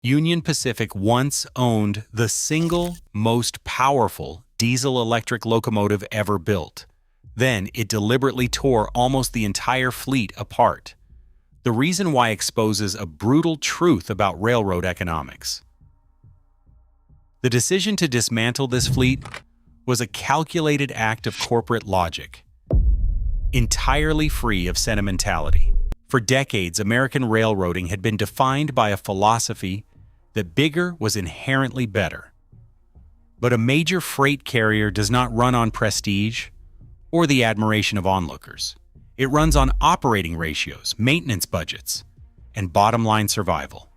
Union Pacific once owned the single most powerful diesel-electric locomotive ever built. Then it deliberately tore almost the entire fleet apart. The reason why exposes a brutal truth about railroad economics. The decision to dismantle this fleet was a calculated act of corporate logic, entirely free of sentimentality. For decades, American railroading had been defined by a philosophy that bigger was inherently better. But a major freight carrier does not run on prestige or the admiration of onlookers. It runs on operating ratios, maintenance budgets, and bottom-line survival.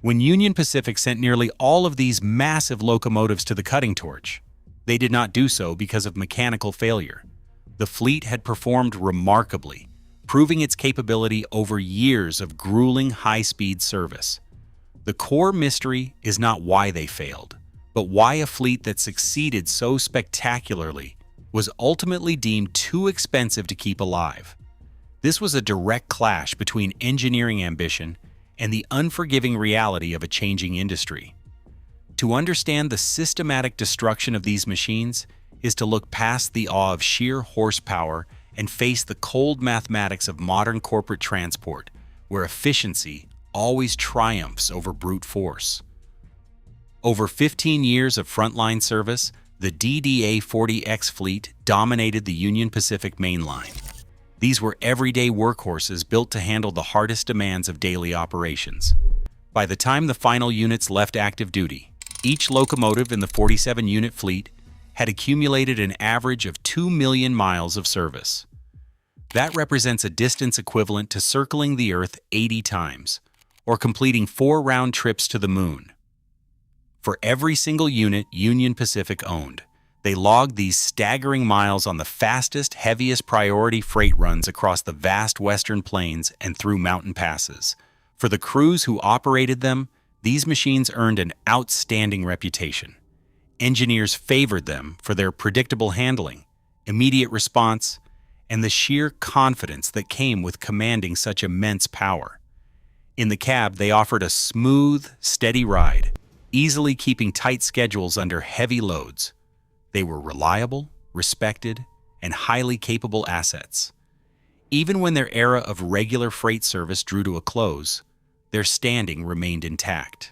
When Union Pacific sent nearly all of these massive locomotives to the cutting torch, they did not do so because of mechanical failure. The fleet had performed remarkably, proving its capability over years of grueling high-speed service. The core mystery is not why they failed, but why a fleet that succeeded so spectacularly was ultimately deemed too expensive to keep alive. This was a direct clash between engineering ambition and the unforgiving reality of a changing industry. To understand the systematic destruction of these machines is to look past the awe of sheer horsepower and face the cold mathematics of modern corporate transport, where efficiency always triumphs over brute force. Over 15 years of frontline service, the DDA40X fleet dominated the Union Pacific main line. These were everyday workhorses built to handle the hardest demands of daily operations. By the time the final units left active duty, each locomotive in the 47-unit fleet had accumulated an average of 2 million miles of service. That represents a distance equivalent to circling the Earth 80 times, or completing 4 round trips to the moon. For every single unit Union Pacific owned, they logged these staggering miles on the fastest, heaviest priority freight runs across the vast western plains and through mountain passes. For the crews who operated them, these machines earned an outstanding reputation. Engineers favored them for their predictable handling, immediate response, and the sheer confidence that came with commanding such immense power. In the cab, they offered a smooth, steady ride, easily keeping tight schedules under heavy loads. They were reliable, respected, and highly capable assets. Even when their era of regular freight service drew to a close, their standing remained intact.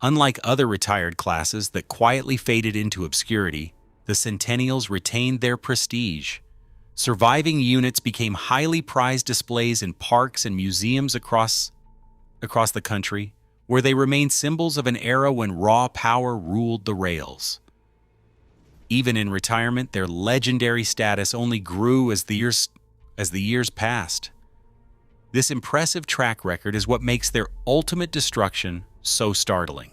Unlike other retired classes that quietly faded into obscurity, the Centennials retained their prestige. Surviving units became highly prized displays in parks and museums across the country, where they remained symbols of an era when raw power ruled the rails. Even in retirement, their legendary status only grew as the years passed. This impressive track record is what makes their ultimate destruction so startling.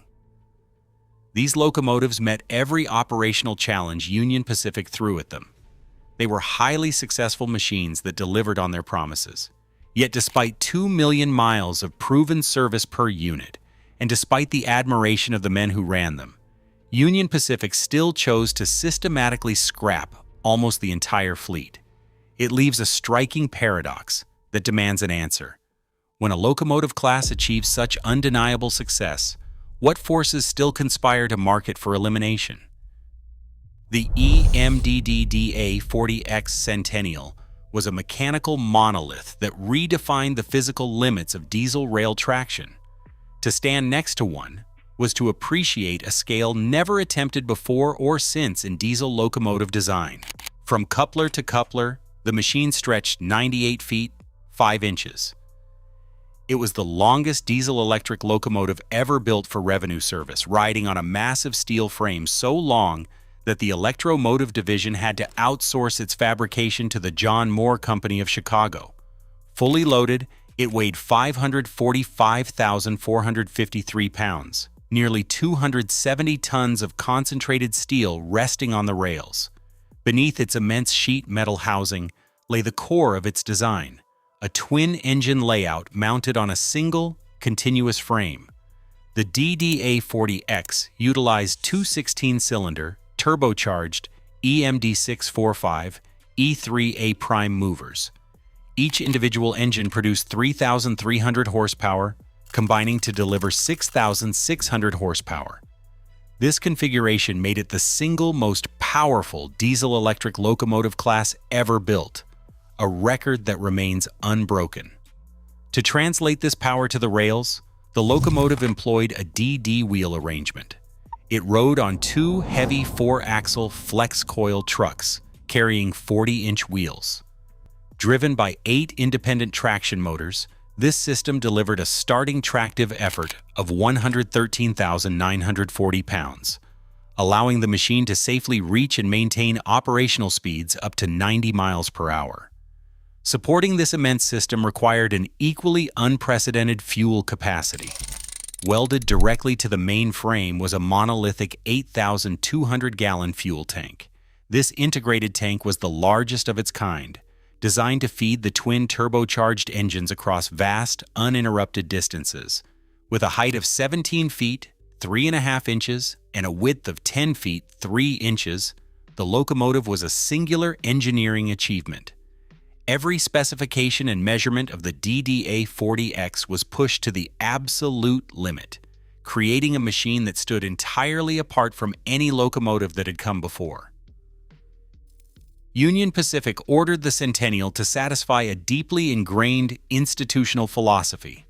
These locomotives met every operational challenge Union Pacific threw at them. They were highly successful machines that delivered on their promises. Yet despite 2 million miles of proven service per unit, and despite the admiration of the men who ran them, Union Pacific still chose to systematically scrap almost the entire fleet. It leaves a striking paradox that demands an answer. When a locomotive class achieves such undeniable success, what forces still conspire to mark it for elimination? The DDA40X Centennial was a mechanical monolith that redefined the physical limits of diesel rail traction. To stand next to one was to appreciate a scale never attempted before or since in diesel locomotive design. From coupler to coupler, the machine stretched 98 feet, 5 inches. It was the longest diesel-electric locomotive ever built for revenue service, riding on a massive steel frame so long that the Electromotive Division had to outsource its fabrication to the John Moore Company of Chicago. Fully loaded, it weighed 545,453 pounds, nearly 270 tons of concentrated steel resting on the rails. Beneath its immense sheet metal housing lay the core of its design, a twin-engine layout mounted on a single, continuous frame. The DDA40X utilized two 16-cylinder, turbocharged EMD645 E3A prime movers. Each individual engine produced 3,300 horsepower, combining to deliver 6,600 horsepower. This configuration made it the single most powerful diesel-electric locomotive class ever built, a record that remains unbroken. To translate this power to the rails, the locomotive employed a DD wheel arrangement. It rode on two heavy 4-axle flex-coil trucks carrying 40-inch wheels. Driven by 8 independent traction motors, this system delivered a starting tractive effort of 113,940 pounds, allowing the machine to safely reach and maintain operational speeds up to 90 miles per hour. Supporting this immense system required an equally unprecedented fuel capacity. Welded directly to the main frame was a monolithic 8,200-gallon fuel tank. This integrated tank was the largest of its kind, designed to feed the twin turbocharged engines across vast, uninterrupted distances. With a height of 17 feet, 3.5 inches, and a width of 10 feet, 3 inches, the locomotive was a singular engineering achievement. Every specification and measurement of the DDA40X was pushed to the absolute limit, creating a machine that stood entirely apart from any locomotive that had come before. Union Pacific ordered the Centennial to satisfy a deeply ingrained institutional philosophy.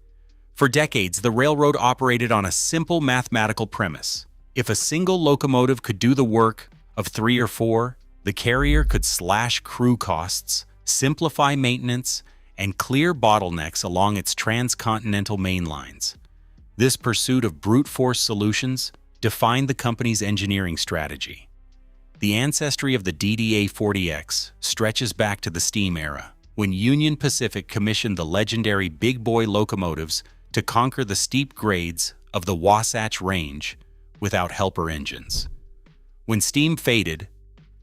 For decades, the railroad operated on a simple mathematical premise. If a single locomotive could do the work of 3 or 4, the carrier could slash crew costs, simplify maintenance, and clear bottlenecks along its transcontinental main lines. This pursuit of brute force solutions defined the company's engineering strategy. The ancestry of the DDA40X stretches back to the steam era, when Union Pacific commissioned the legendary Big Boy locomotives to conquer the steep grades of the Wasatch Range without helper engines. When steam faded,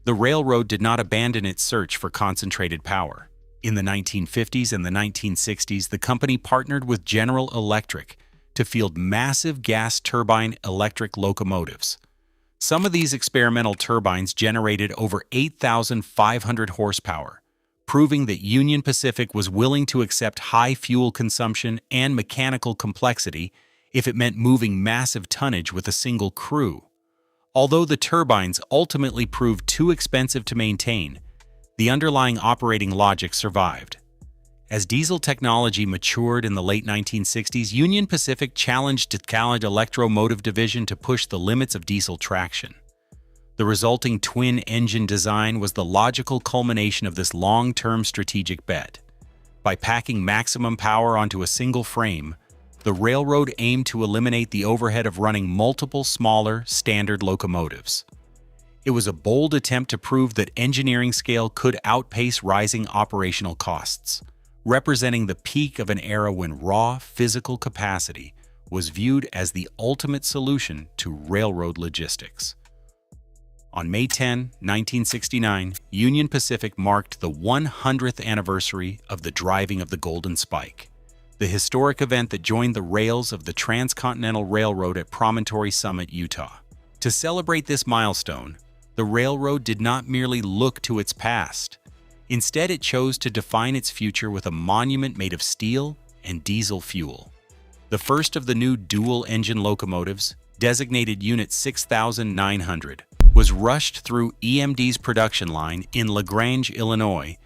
the railroad did not abandon its search for concentrated power. In the 1950s and the 1960s, the company partnered with General Electric to field massive gas turbine electric locomotives. Some of these experimental turbines generated over 8,500 horsepower, proving that Union Pacific was willing to accept high fuel consumption and mechanical complexity if it meant moving massive tonnage with a single crew. Although the turbines ultimately proved too expensive to maintain, the underlying operating logic survived. As diesel technology matured in the late 1960s, Union Pacific challenged the Electromotive division to push the limits of diesel traction. The resulting twin-engine design was the logical culmination of this long-term strategic bet. By packing maximum power onto a single frame, the railroad aimed to eliminate the overhead of running multiple smaller, standard locomotives. It was a bold attempt to prove that engineering scale could outpace rising operational costs, representing the peak of an era when raw physical capacity was viewed as the ultimate solution to railroad logistics. On May 10, 1969, Union Pacific marked the 100th anniversary of the driving of the Golden Spike, the historic event that joined the rails of the Transcontinental Railroad at Promontory Summit, Utah. To celebrate this milestone, the railroad did not merely look to its past. Instead, it chose to define its future with a monument made of steel and diesel fuel. The first of the new dual-engine locomotives, designated Unit 6900, was rushed through EMD's production line in LaGrange, Illinois,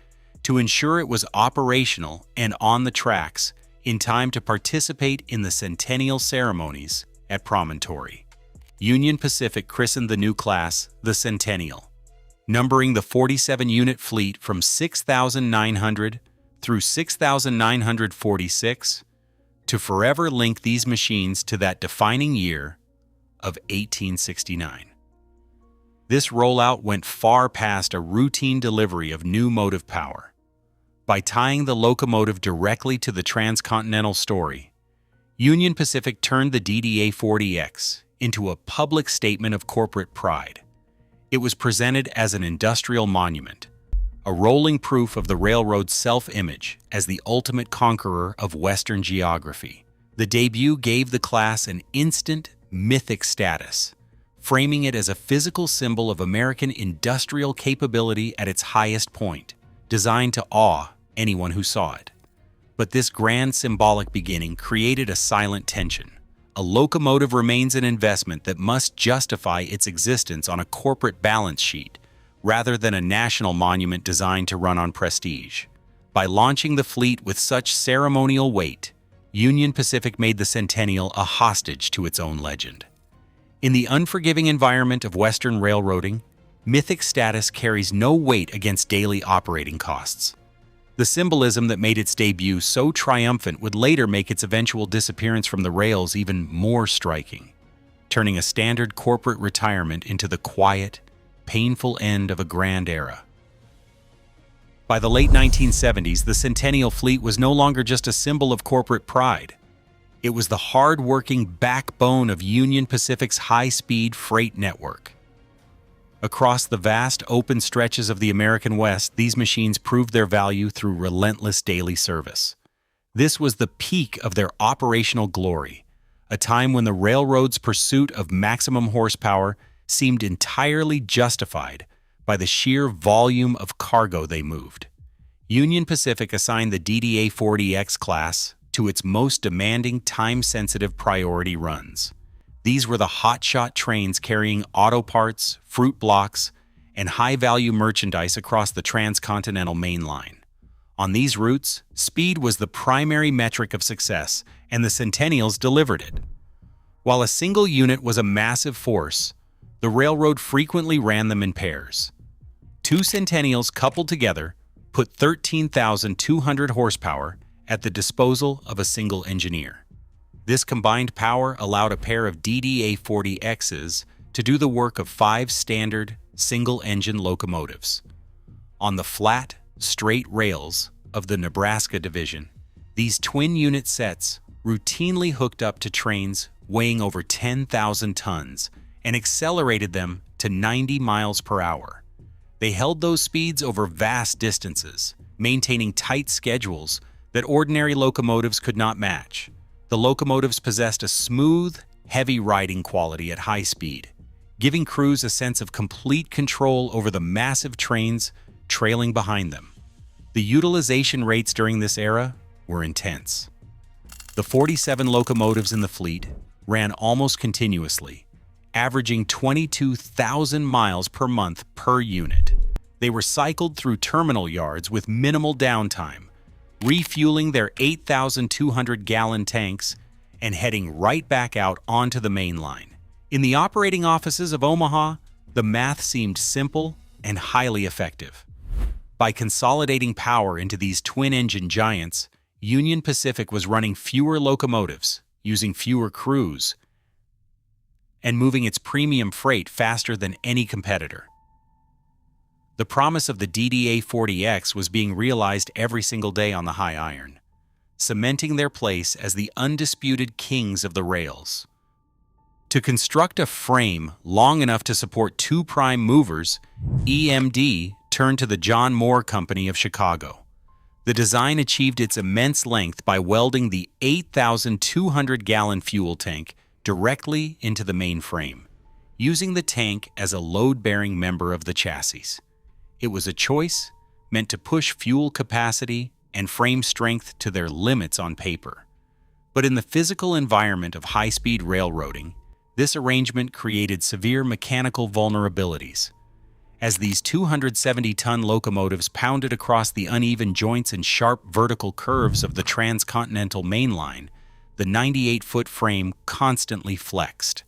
to ensure it was operational and on the tracks in time to participate in the Centennial ceremonies at Promontory. Union Pacific christened the new class the Centennial, numbering the 47-unit fleet from 6,900 through 6,946 to forever link these machines to that defining year of 1869. This rollout went far past a routine delivery of new motive power. By tying the locomotive directly to the transcontinental story, Union Pacific turned the DDA40X into a public statement of corporate pride. It was presented as an industrial monument, a rolling proof of the railroad's self-image as the ultimate conqueror of Western geography. The debut gave the class an instant, mythic status, framing it as a physical symbol of American industrial capability at its highest point, designed to awe anyone who saw it. But this grand symbolic beginning created a silent tension. A locomotive remains an investment that must justify its existence on a corporate balance sheet, rather than a national monument designed to run on prestige. By launching the fleet with such ceremonial weight, Union Pacific made the Centennial a hostage to its own legend. In the unforgiving environment of Western railroading, mythic status carries no weight against daily operating costs. The symbolism that made its debut so triumphant would later make its eventual disappearance from the rails even more striking, turning a standard corporate retirement into the quiet, painful end of a grand era. By the late 1970s, the Centennial fleet was no longer just a symbol of corporate pride. It was the hard-working backbone of Union Pacific's high-speed freight network. Across the vast open stretches of the American West, these machines proved their value through relentless daily service. This was the peak of their operational glory, a time when the railroad's pursuit of maximum horsepower seemed entirely justified by the sheer volume of cargo they moved. Union Pacific assigned the DDA40X class to its most demanding, time-sensitive priority runs. These were the hotshot trains carrying auto parts, fruit blocks, and high-value merchandise across the transcontinental main line. On these routes, speed was the primary metric of success, and the Centennials delivered it. While a single unit was a massive force, the railroad frequently ran them in pairs. Two Centennials coupled together put 13,200 horsepower at the disposal of a single engineer. This combined power allowed a pair of DDA40Xs to do the work of 5 standard, single-engine locomotives. On the flat, straight rails of the Nebraska Division, these twin-unit sets routinely hooked up to trains weighing over 10,000 tons and accelerated them to 90 miles per hour. They held those speeds over vast distances, maintaining tight schedules that ordinary locomotives could not match. The locomotives possessed a smooth, heavy riding quality at high speed, giving crews a sense of complete control over the massive trains trailing behind them. The utilization rates during this era were intense. The 47 locomotives in the fleet ran almost continuously, averaging 22,000 miles per month per unit. They were cycled through terminal yards with minimal downtime, refueling their 8,200-gallon tanks and heading right back out onto the main line. In the operating offices of Omaha, the math seemed simple and highly effective. By consolidating power into these twin-engine giants, Union Pacific was running fewer locomotives, using fewer crews, and moving its premium freight faster than any competitor. The promise of the DDA40X was being realized every single day on the high iron, cementing their place as the undisputed kings of the rails. To construct a frame long enough to support 2 prime movers, EMD turned to the John Moore Company of Chicago. The design achieved its immense length by welding the 8,200-gallon fuel tank directly into the main frame, using the tank as a load-bearing member of the chassis. It was a choice meant to push fuel capacity and frame strength to their limits on paper. But in the physical environment of high-speed railroading, this arrangement created severe mechanical vulnerabilities. As these 270-ton locomotives pounded across the uneven joints and sharp vertical curves of the transcontinental main line, the 98-foot frame constantly flexed.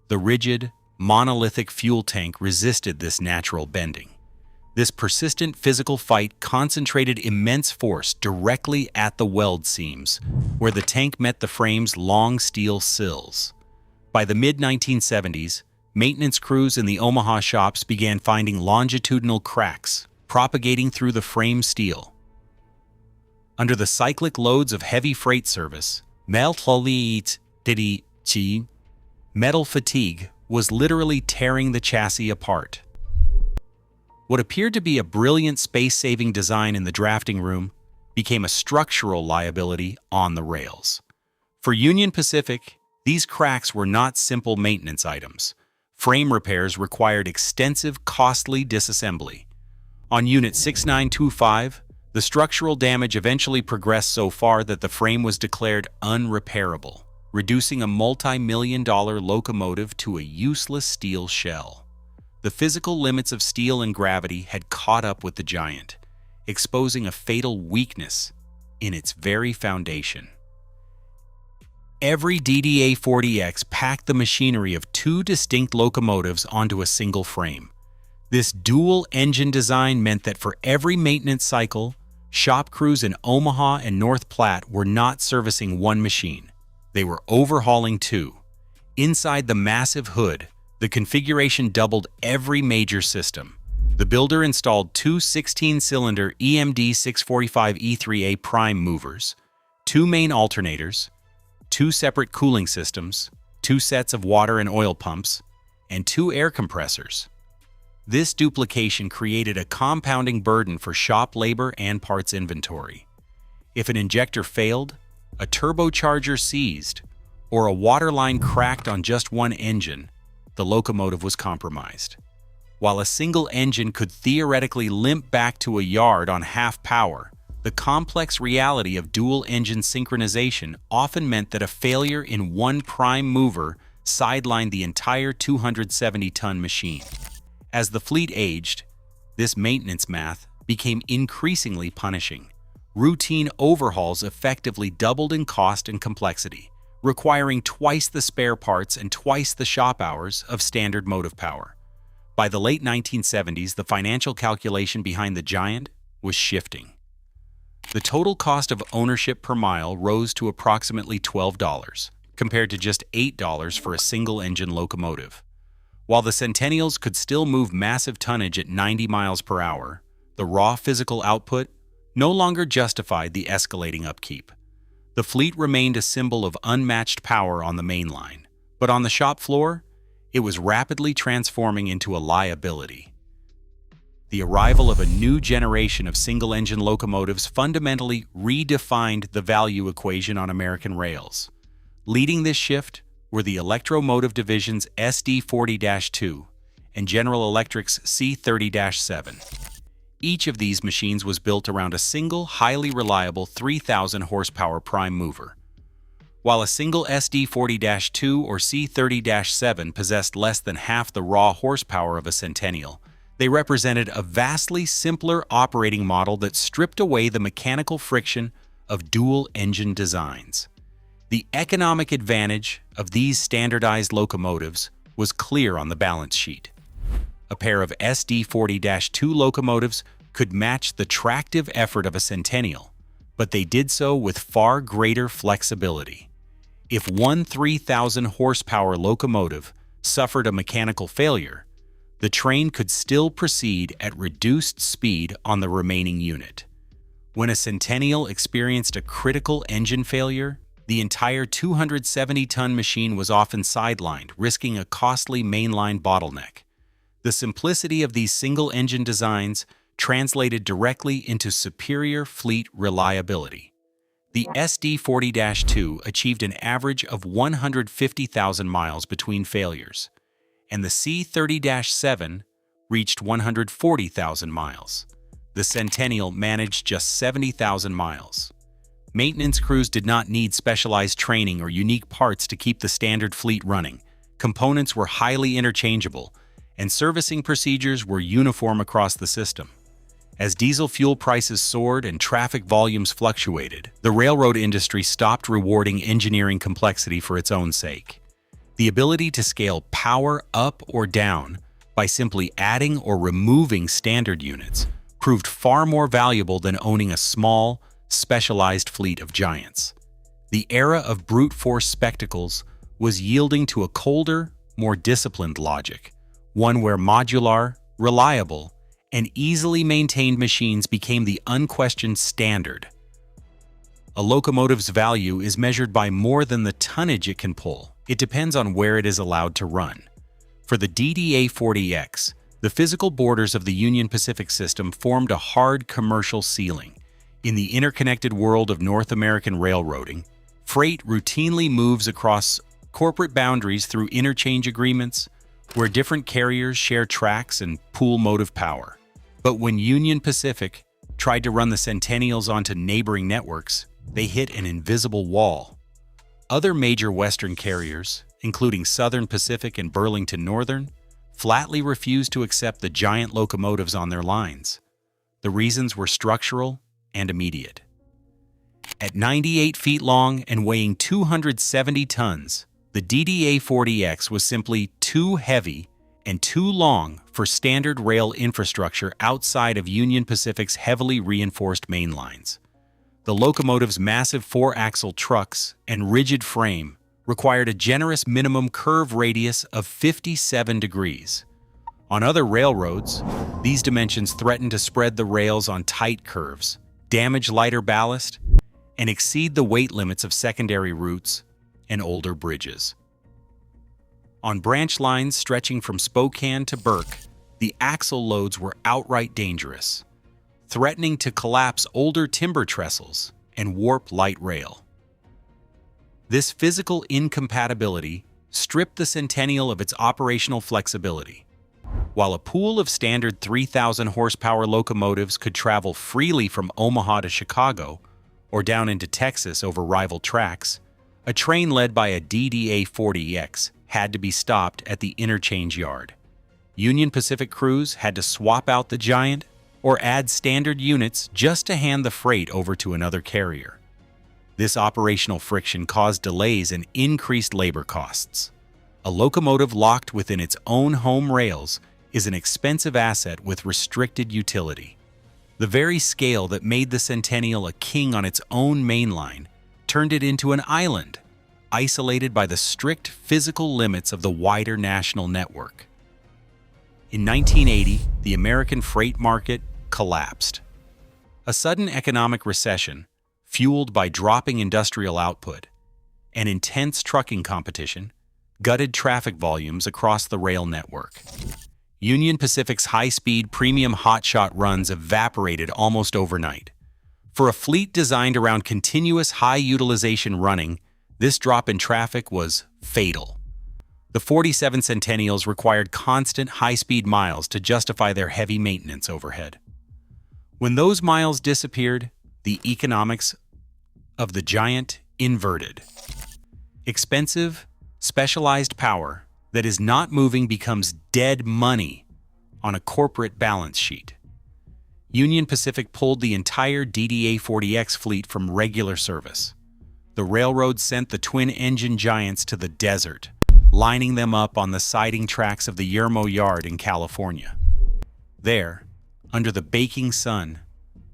The rigid, monolithic fuel tank resisted this natural bending. This persistent physical fight concentrated immense force directly at the weld seams, where the tank met the frame's long steel sills. By the mid-1970s, maintenance crews in the Omaha shops began finding longitudinal cracks propagating through the frame steel. Under the cyclic loads of heavy freight service, metal fatigue was literally tearing the chassis apart. What appeared to be a brilliant space-saving design in the drafting room became a structural liability on the rails. For Union Pacific, these cracks were not simple maintenance items. Frame repairs required extensive, costly disassembly. On Unit 6925, The structural damage eventually progressed so far that the frame was declared unrepairable, reducing a multi-million-dollar locomotive to a useless steel shell. The physical limits of steel and gravity had caught up with the giant, exposing a fatal weakness in its very foundation. Every DDA40X packed the machinery of two distinct locomotives onto a single frame. This dual-engine design meant that for every maintenance cycle, shop crews in Omaha and North Platte were not servicing one machine. They were overhauling two. Inside the massive hood, the configuration doubled every major system. The builder installed two 16-cylinder EMD 645E3A prime movers, two main alternators, two separate cooling systems, two sets of water and oil pumps, and two air compressors. This duplication created a compounding burden for shop labor and parts inventory. If an injector failed, a turbocharger seized, or a water line cracked on just one engine, the locomotive was compromised. While a single engine could theoretically limp back to a yard on half power, the complex reality of dual-engine synchronization often meant that a failure in one prime mover sidelined the entire 270-ton machine. As the fleet aged, this maintenance math became increasingly punishing. Routine overhauls effectively doubled in cost and complexity, requiring twice the spare parts and twice the shop hours of standard motive power. By the late 1970s, the financial calculation behind the giant was shifting. The total cost of ownership per mile rose to approximately $12, compared to just $8 for a single-engine locomotive. While the Centennials could still move massive tonnage at 90 miles per hour, the raw physical output no longer justified the escalating upkeep. The fleet remained a symbol of unmatched power on the main line, but on the shop floor, it was rapidly transforming into a liability. The arrival of a new generation of single-engine locomotives fundamentally redefined the value equation on American rails. Leading this shift were the Electromotive Division's SD40-2 and General Electric's C30-7. Each of these machines was built around a single, highly reliable 3,000 horsepower prime mover. While a single SD40-2 or C30-7 possessed less than half the raw horsepower of a Centennial, they represented a vastly simpler operating model that stripped away the mechanical friction of dual-engine designs. The economic advantage of these standardized locomotives was clear on the balance sheet. A pair of SD40-2 locomotives could match the tractive effort of a Centennial, but they did so with far greater flexibility. If one 3,000 horsepower locomotive suffered a mechanical failure, the train could still proceed at reduced speed on the remaining unit. When a Centennial experienced a critical engine failure, the entire 270-ton machine was often sidelined, risking a costly mainline bottleneck. The simplicity of these single-engine designs translated directly into superior fleet reliability. The SD40-2 achieved an average of 150,000 miles between failures, and the C30-7 reached 140,000 miles. The Centennial managed just 70,000 miles. Maintenance crews did not need specialized training or unique parts to keep the standard fleet running. Components were highly interchangeable, and servicing procedures were uniform across the system. As diesel fuel prices soared and traffic volumes fluctuated, the railroad industry stopped rewarding engineering complexity for its own sake. The ability to scale power up or down by simply adding or removing standard units proved far more valuable than owning a small, specialized fleet of giants. The era of brute force spectacles was yielding to a colder, more disciplined logic, one where modular, reliable, and easily maintained machines became the unquestioned standard. A locomotive's value is measured by more than the tonnage it can pull. It depends on where it is allowed to run. For the DDA40X, the physical borders of the Union Pacific system formed a hard commercial ceiling. In the interconnected world of North American railroading, freight routinely moves across corporate boundaries through interchange agreements, where different carriers share tracks and pool motive power. But when Union Pacific tried to run the Centennials onto neighboring networks, they hit an invisible wall. Other major Western carriers, including Southern Pacific and Burlington Northern, flatly refused to accept the giant locomotives on their lines. The reasons were structural and immediate. At 98 feet long and weighing 270 tons, the DDA40X was simply too heavy and too long for standard rail infrastructure outside of Union Pacific's heavily reinforced main lines. The locomotive's massive four-axle trucks and rigid frame required a generous minimum curve radius of 57 degrees. On other railroads, these dimensions threatened to spread the rails on tight curves, damage lighter ballast, and exceed the weight limits of secondary routes and older bridges. On branch lines stretching from Spokane to Burke, the axle loads were outright dangerous, threatening to collapse older timber trestles and warp light rail. This physical incompatibility stripped the Centennial of its operational flexibility. While a pool of standard 3,000 horsepower locomotives could travel freely from Omaha to Chicago or down into Texas over rival tracks, a train led by a DDA40X had to be stopped at the interchange yard. Union Pacific crews had to swap out the giant or add standard units just to hand the freight over to another carrier. This operational friction caused delays and increased labor costs. A locomotive locked within its own home rails is an expensive asset with restricted utility. The very scale that made the Centennial a king on its own main line turned it into an island, isolated by the strict physical limits of the wider national network. In 1980, the American freight market collapsed. A sudden economic recession, fueled by dropping industrial output and intense trucking competition, gutted traffic volumes across the rail network. Union Pacific's high-speed premium hotshot runs evaporated almost overnight. For a fleet designed around continuous high-utilization running, this drop in traffic was fatal. The 47 Centennials required constant high-speed miles to justify their heavy maintenance overhead. When those miles disappeared, the economics of the giant inverted. Expensive, specialized power that is not moving becomes dead money on a corporate balance sheet. Union Pacific pulled the entire DDA40X fleet from regular service. The railroad sent the twin-engine giants to the desert, lining them up on the siding tracks of the Yermo Yard in California. There, under the baking sun,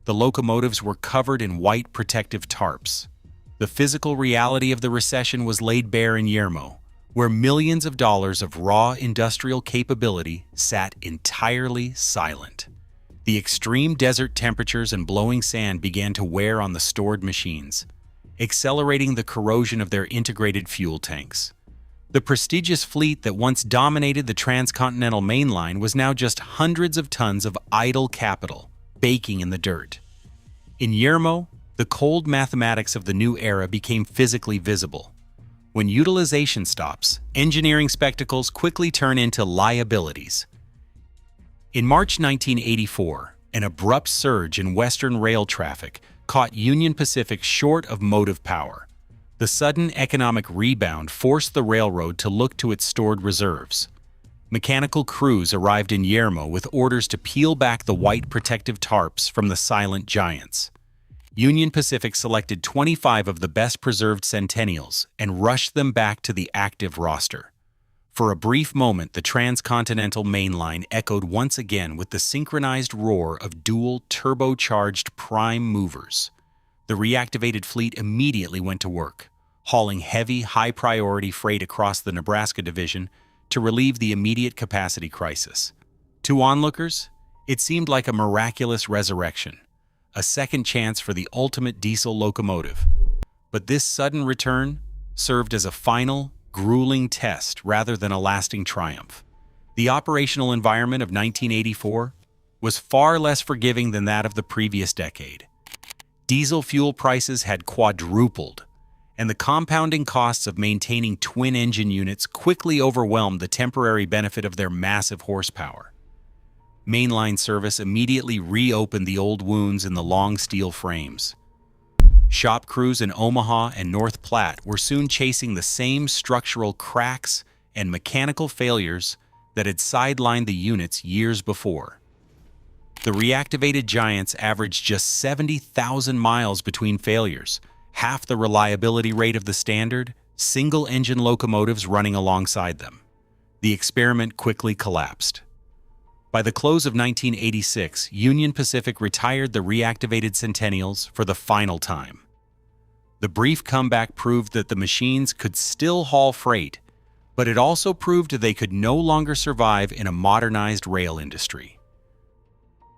the locomotives were covered in white protective tarps. The physical reality of the recession was laid bare in Yermo, where millions of dollars of raw industrial capability sat entirely silent. The extreme desert temperatures and blowing sand began to wear on the stored machines, accelerating the corrosion of their integrated fuel tanks. The prestigious fleet that once dominated the transcontinental main line was now just hundreds of tons of idle capital, baking in the dirt. In Yermo, the cold mathematics of the new era became physically visible. When utilization stops, engineering spectacles quickly turn into liabilities. In March 1984, an abrupt surge in Western rail traffic caught Union Pacific short of motive power. The sudden economic rebound forced the railroad to look to its stored reserves. Mechanical crews arrived in Yermo with orders to peel back the white protective tarps from the silent giants. Union Pacific selected 25 of the best-preserved Centennials and rushed them back to the active roster. For a brief moment, the transcontinental main line echoed once again with the synchronized roar of dual turbocharged prime movers. The reactivated fleet immediately went to work, hauling heavy, high-priority freight across the Nebraska division to relieve the immediate capacity crisis. To onlookers, it seemed like a miraculous resurrection, a second chance for the ultimate diesel locomotive. But this sudden return served as a final, grueling test rather than a lasting triumph. The operational environment of 1984 was far less forgiving than that of the previous decade. Diesel fuel prices had quadrupled, and the compounding costs of maintaining twin-engine units quickly overwhelmed the temporary benefit of their massive horsepower. Mainline service immediately reopened the old wounds in the long steel frames. Shop crews in Omaha and North Platte were soon chasing the same structural cracks and mechanical failures that had sidelined the units years before. The reactivated giants averaged just 70,000 miles between failures, half the reliability rate of the standard, single-engine locomotives running alongside them. The experiment quickly collapsed. By the close of 1986, Union Pacific retired the reactivated Centennials for the final time. The brief comeback proved that the machines could still haul freight, but it also proved they could no longer survive in a modernized rail industry.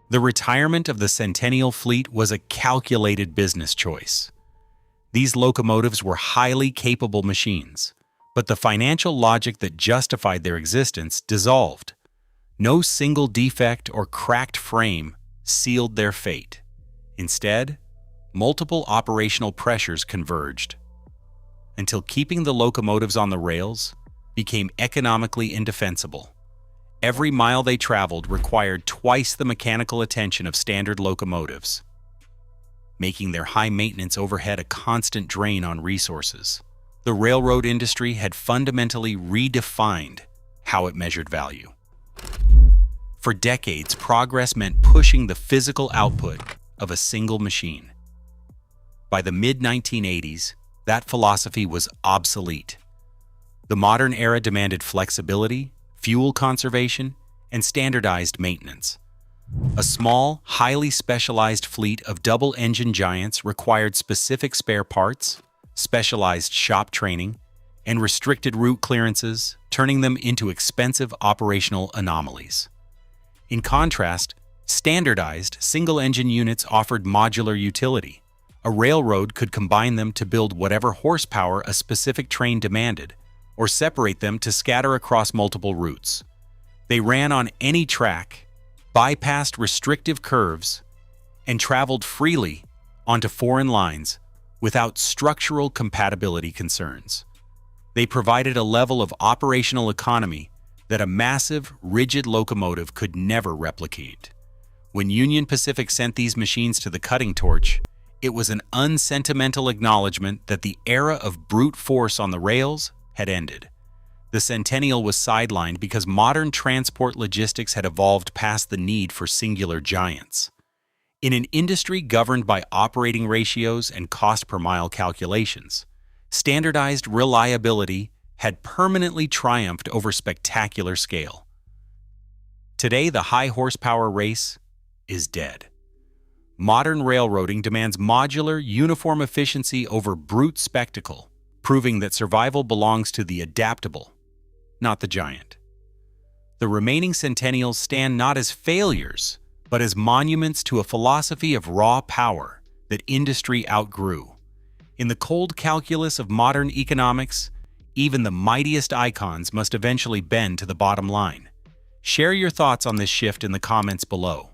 The retirement of the Centennial fleet was a calculated business choice. These locomotives were highly capable machines, but the financial logic that justified their existence dissolved. No single defect or cracked frame sealed their fate. Instead, multiple operational pressures converged, until keeping the locomotives on the rails became economically indefensible. Every mile they traveled required twice the mechanical attention of standard locomotives, making their high-maintenance overhead a constant drain on resources. The railroad industry had fundamentally redefined how it measured value. For decades, progress meant pushing the physical output of a single machine. By the mid-1980s, that philosophy was obsolete. The modern era demanded flexibility, fuel conservation, and standardized maintenance. A small, highly specialized fleet of double-engine giants required specific spare parts, specialized shop training, and restricted route clearances, turning them into expensive operational anomalies. In contrast, standardized single-engine units offered modular utility. A railroad could combine them to build whatever horsepower a specific train demanded, or separate them to scatter across multiple routes. They ran on any track, bypassed restrictive curves, and traveled freely onto foreign lines without structural compatibility concerns. They provided a level of operational economy that a massive, rigid locomotive could never replicate. When Union Pacific sent these machines to the cutting torch, it was an unsentimental acknowledgement that the era of brute force on the rails had ended. The Centennial was sidelined because modern transport logistics had evolved past the need for singular giants. In an industry governed by operating ratios and cost per mile calculations, standardized reliability had permanently triumphed over spectacular scale. Today, the high horsepower race is dead. Modern railroading demands modular, uniform efficiency over brute spectacle, proving that survival belongs to the adaptable, not the giant. The remaining Centennials stand not as failures, but as monuments to a philosophy of raw power that industry outgrew. In the cold calculus of modern economics, even the mightiest icons must eventually bend to the bottom line. Share your thoughts on this shift in the comments below.